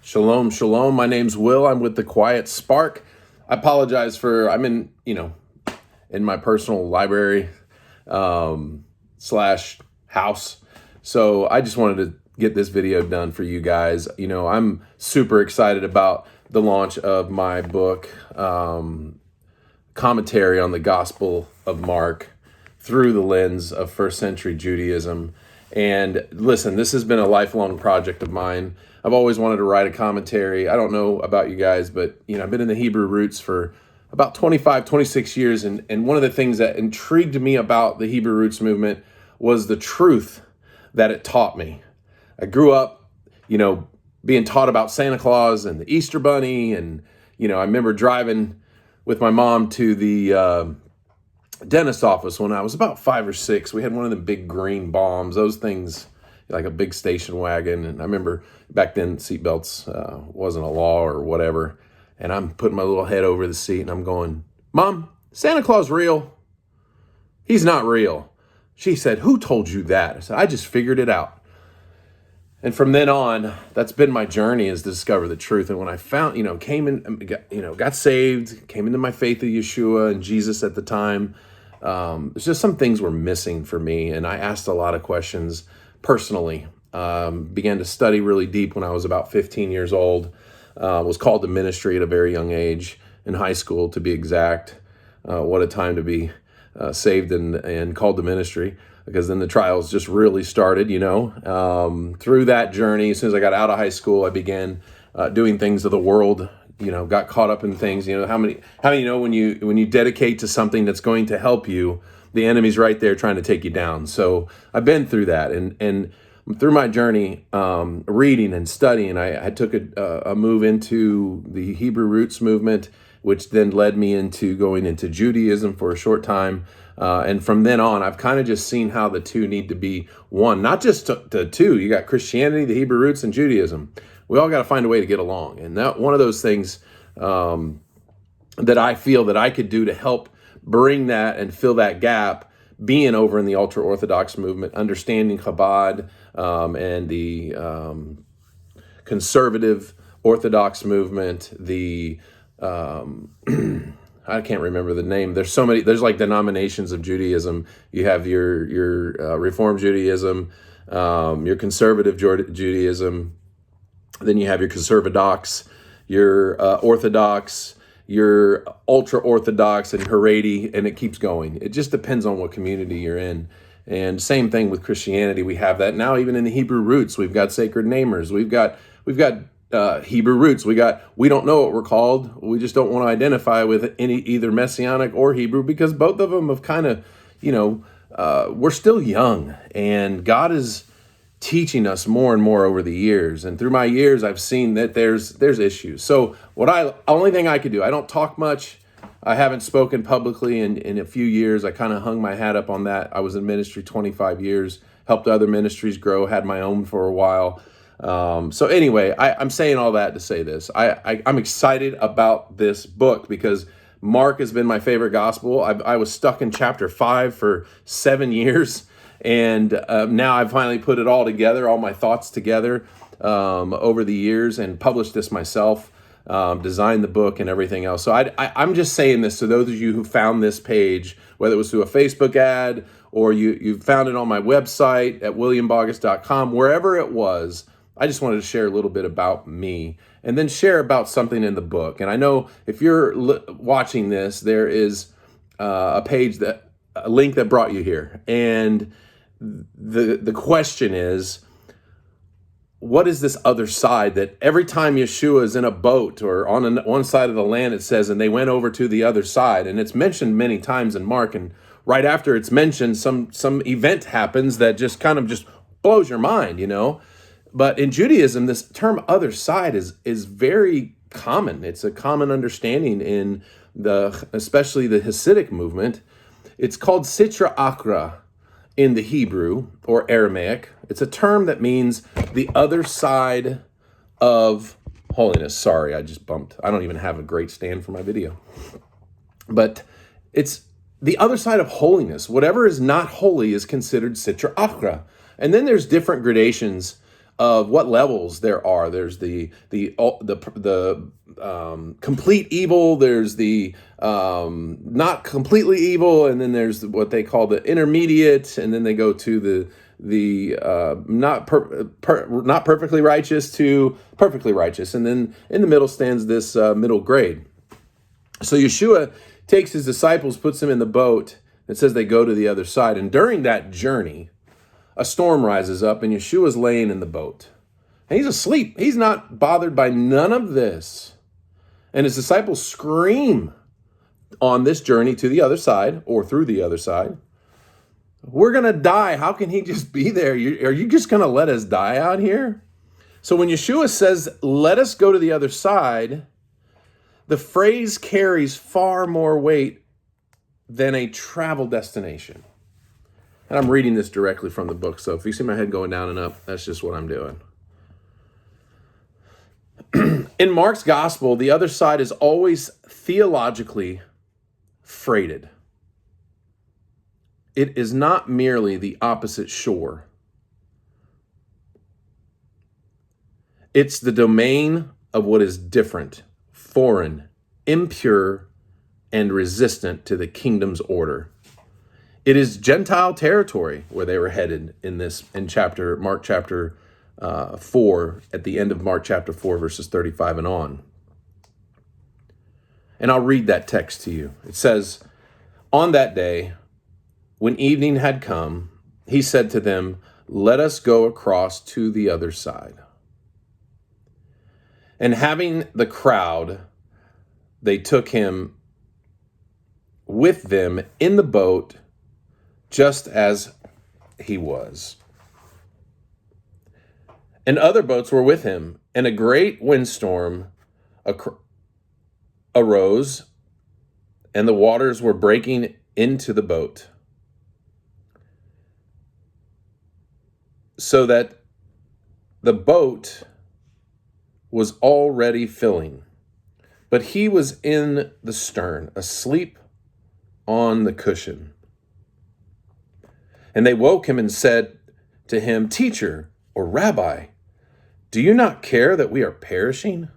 Shalom, shalom. My name's Will. I'm with the Quiet Spark. I apologize I'm in my personal library slash house. So I just wanted to get this video done for you guys. I'm super excited about the launch of my book, commentary on the Gospel of Mark through the lens of first century Judaism. And listen, this has been a lifelong project of mine. I've always wanted to write a commentary. I don't know about you guys, but I've been in the Hebrew roots for about 25, 26 years. And one of the things that intrigued me about the Hebrew roots movement was the truth that it taught me. I grew up, being taught about Santa Claus and the Easter Bunny. And, I remember driving with my mom to the dentist office when I was about 5 or 6. We had one of the big green bombs, those things like a big station wagon. And I remember back then seatbelts wasn't a law or whatever. And I'm putting my little head over the seat and I'm going, "Mom, Santa Claus real? He's not real." She said, "Who told you that?" I said, "I just figured it out." And from then on, that's been my journey, is to discover the truth. And when I found, got saved, came into my faith of Yeshua and Jesus at the time, there's just some things were missing for me. And I asked a lot of questions personally, began to study really deep when I was about 15 years old, was called to ministry at a very young age, in high school to be exact. What a time to be saved and called to ministry, because then the trials just really started, through that journey. As soon as I got out of high school, I began doing things of the world, got caught up in things. How many when you dedicate to something that's going to help you, the enemy's right there trying to take you down. So I've been through that, and through my journey, reading and studying, I took a move into the Hebrew roots movement, which then led me into going into Judaism for a short time. And from then on, I've kind of just seen how the two need to be one, not just the two. You got Christianity, the Hebrew roots, and Judaism. We all got to find a way to get along. And that one of those things that I feel that I could do to help bring that and fill that gap, being over in the ultra-Orthodox movement, understanding Chabad and the conservative Orthodox movement, the I can't remember the name. There's so many. There's like denominations of Judaism. You have your Reform Judaism, your conservative Judaism. Then you have your conservadox, your Orthodox, your ultra-Orthodox, and Haredi, and it keeps going. It just depends on what community you're in. And same thing with Christianity. We have that now. Even in the Hebrew roots, we've got sacred namers. We've got Hebrew roots. We don't know what we're called. We just don't want to identify with either Messianic or Hebrew, because both of them have kind of, we're still young, and God is teaching us more and more over the years. And through my years, I've seen that there's issues. So only thing I could do, I don't talk much. I haven't spoken publicly in a few years. I kind of hung my hat up on that. I was in ministry 25 years, helped other ministries grow, had my own for a while. So anyway, I'm saying all that to say this. I'm excited about this book because Mark has been my favorite gospel. I was stuck in chapter 5 for 7 years, and now I've finally put it all together, all my thoughts together over the years, and published this myself, designed the book and everything else. So I'm just saying this to those of you who found this page, whether it was through a Facebook ad or you found it on my website at williambogus.com, wherever it was. I just wanted to share a little bit about me and then share about something in the book. And I know if you're watching this, there is a link that brought you here. And the question is, what is this other side that every time Yeshua is in a boat or on one side of the land, it says, and they went over to the other side. And it's mentioned many times in Mark. And right after it's mentioned, some event happens that just kind of just blows your mind, But in Judaism, this term "other side" is very common. It's a common understanding in especially the Hasidic movement. It's called Sitra Achra in the Hebrew or Aramaic. It's a term that means the other side of holiness. Sorry, I just bumped. I don't even have a great stand for my video. But it's the other side of holiness. Whatever is not holy is considered Sitra Achra. And then there's different gradations of what levels there are. There's the complete evil. There's the not completely evil, and then there's what they call the intermediate, and then they go to the not perfectly righteous to perfectly righteous, and then in the middle stands this middle grade. So Yeshua takes his disciples, puts them in the boat. It says they go to the other side, and during that journey, a storm rises up, and Yeshua's laying in the boat. And he's asleep. He's not bothered by none of this. And his disciples scream on this journey to the other side, or through the other side, "We're going to die. How can he just be there? Are you just going to let us die out here?" So when Yeshua says, "Let us go to the other side," the phrase carries far more weight than a travel destination. And I'm reading this directly from the book, so if you see my head going down and up, that's just what I'm doing. In Mark's gospel, the other side is always theologically freighted. It is not merely the opposite shore. It's the domain of what is different, foreign, impure, and resistant to the kingdom's order. It is Gentile territory where they were headed in Mark chapter 4, at the end of Mark chapter 4, verses 35 and on. And I'll read that text to you. It says, "On that day, when evening had come, he said to them, 'Let us go across to the other side.' And having the crowd, they took him with them in the boat, just as he was. And other boats were with him, and a great windstorm arose, and the waters were breaking into the boat, so that the boat was already filling. But he was in the stern, asleep on the cushion. And they woke him and said to him, 'Teacher,' or 'Rabbi, do you not care that we are perishing?'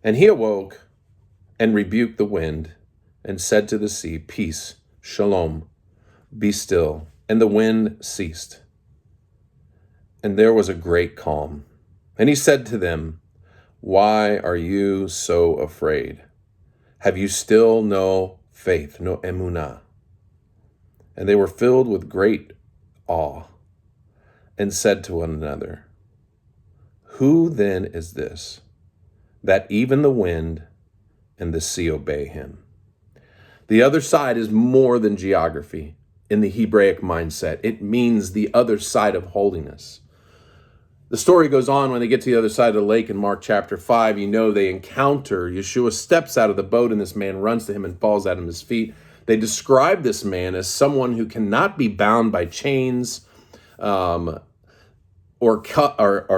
And he awoke and rebuked the wind and said to the sea, 'Peace, shalom, be still.' And the wind ceased. And there was a great calm. And he said to them, 'Why are you so afraid? Have you still no faith, no emunah?' And they were filled with great awe and said to one another, 'Who then is this, that even the wind and the sea obey him?'" The other side is more than geography in the Hebraic mindset. It means the other side of holiness. The story goes on when they get to the other side of the lake in Mark chapter 5. You know, they encounter, Yeshua steps out of the boat and this man runs to him and falls at his feet. They describe this man as someone who cannot be bound by chains or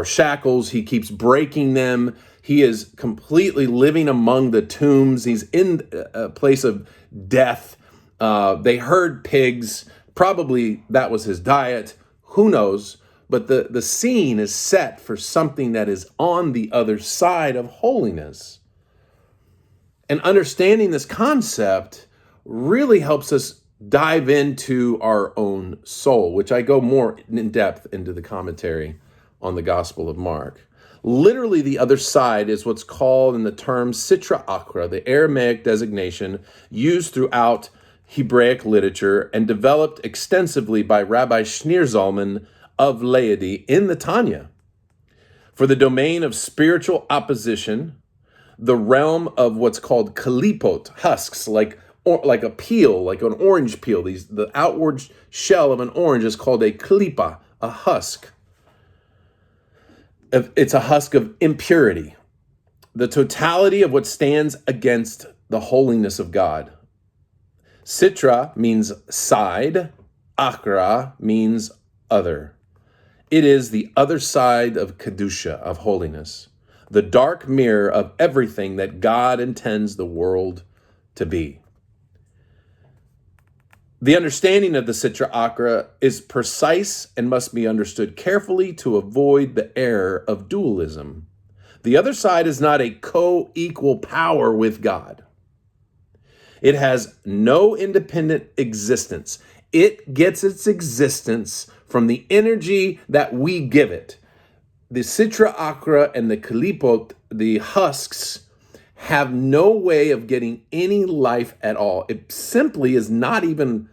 shackles. He keeps breaking them. He is completely living among the tombs. He's in a place of death. They herd pigs. Probably that was his diet. Who knows? But the scene is set for something that is on the other side of holiness. And understanding this concept really helps us dive into our own soul, which I go more in depth into the commentary on the Gospel of Mark. Literally, the other side is what's called in the term Sitra Achra, the Aramaic designation used throughout Hebraic literature and developed extensively by Rabbi Shneur Zalman of Laity in the Tanya. For the domain of spiritual opposition, the realm of what's called kalipot, husks, like a peel, like an orange peel. The outward shell of an orange is called a klipa, a husk. It's a husk of impurity. The totality of what stands against the holiness of God. Sitra means side. Achra means other. It is the other side of Kedusha, of holiness. The dark mirror of everything that God intends the world to be. The understanding of the Sitra Achra is precise and must be understood carefully to avoid the error of dualism. The other side is not a co-equal power with God. It has no independent existence. It gets its existence from the energy that we give it. The Sitra Achra and the Kalipot, the husks, have no way of getting any life at all. It simply is not even,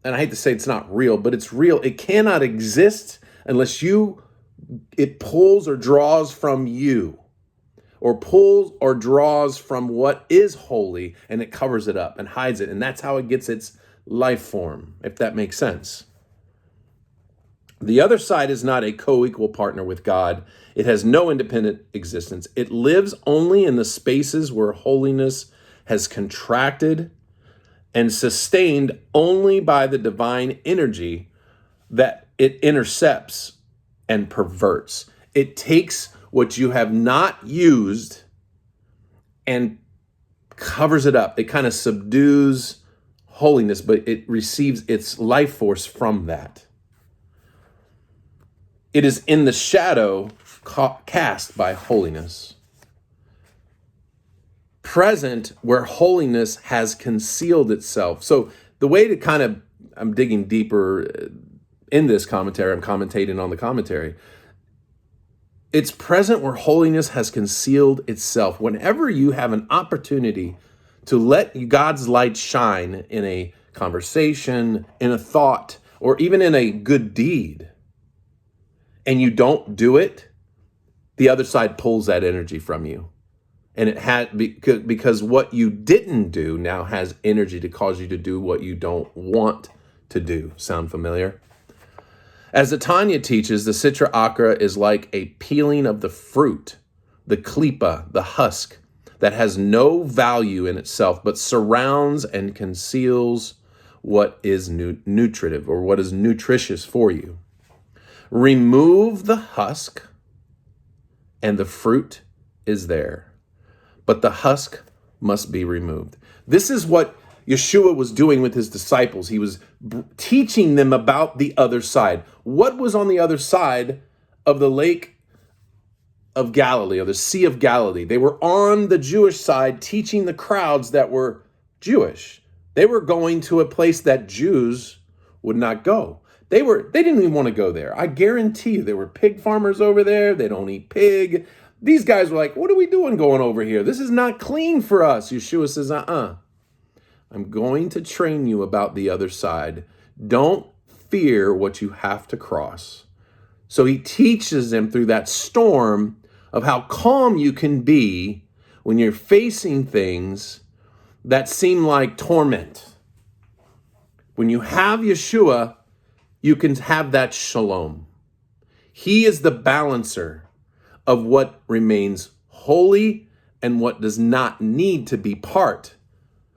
and I hate to say it's not real, but it's real. It cannot exist unless it pulls or draws from you, or pulls or draws from what is holy, and it covers it up and hides it. And that's how it gets its life form, if that makes sense. The other side is not a co-equal partner with God. It has no independent existence. It lives only in the spaces where holiness has contracted and sustained only by the divine energy that it intercepts and perverts. It takes what you have not used and covers it up. It kind of subdues holiness, but it receives its life force from that. It is in the shadow cast by holiness, present where holiness has concealed itself. So the way to kind of, I'm digging deeper in this commentary, I'm commentating on the commentary. It's present where holiness has concealed itself. Whenever you have an opportunity to let God's light shine in a conversation, in a thought, or even in a good deed, and you don't do it, the other side pulls that energy from you. And it had, because what you didn't do now has energy to cause you to do what you don't want to do. Sound familiar? As the Tanya teaches, the Sitra Achra is like a peeling of the fruit, the klipa, the husk, that has no value in itself, but surrounds and conceals what is nutritive or what is nutritious for you. Remove the husk, and the fruit is there. But the husk must be removed. This is what Yeshua was doing with his disciples. He was teaching them about the other side. What was on the other side of the lake of Galilee, or the Sea of Galilee? They were on the Jewish side teaching the crowds that were Jewish. They were going to a place that Jews would not go. They didn't even want to go there. I guarantee you there were pig farmers over there. They don't eat pig. These guys were like, what are we doing going over here? This is not clean for us. Yeshua says, I'm going to train you about the other side. Don't fear what you have to cross. So he teaches them through that storm of how calm you can be when you're facing things that seem like torment. When you have Yeshua, you can have that shalom. He is the balancer of what remains holy and what does not need to be part,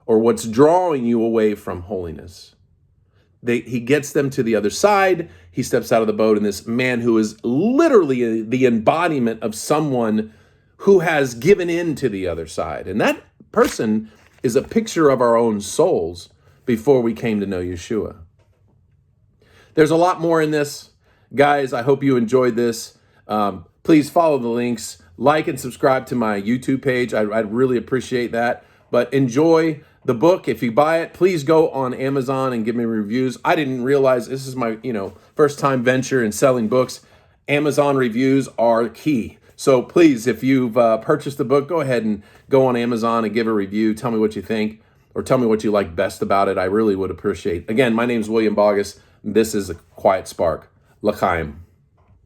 or what's drawing you away from holiness. He gets them to the other side. He steps out of the boat, and this man who is literally the embodiment of someone who has given in to the other side. And that person is a picture of our own souls before we came to know Yeshua. There's a lot more in this. Guys, I hope you enjoyed this. Please follow the links, like and subscribe to my YouTube page. I'd really appreciate that. But enjoy the book. If you buy it, please go on Amazon and give me reviews. I didn't realize this is my first time venture in selling books. Amazon reviews are key. So please, if you've purchased the book, go ahead and go on Amazon and give a review. Tell me what you think, or tell me what you like best about it. I really would appreciate. Again, my name is William Bogus. This is A Quiet Spark. L'chaim.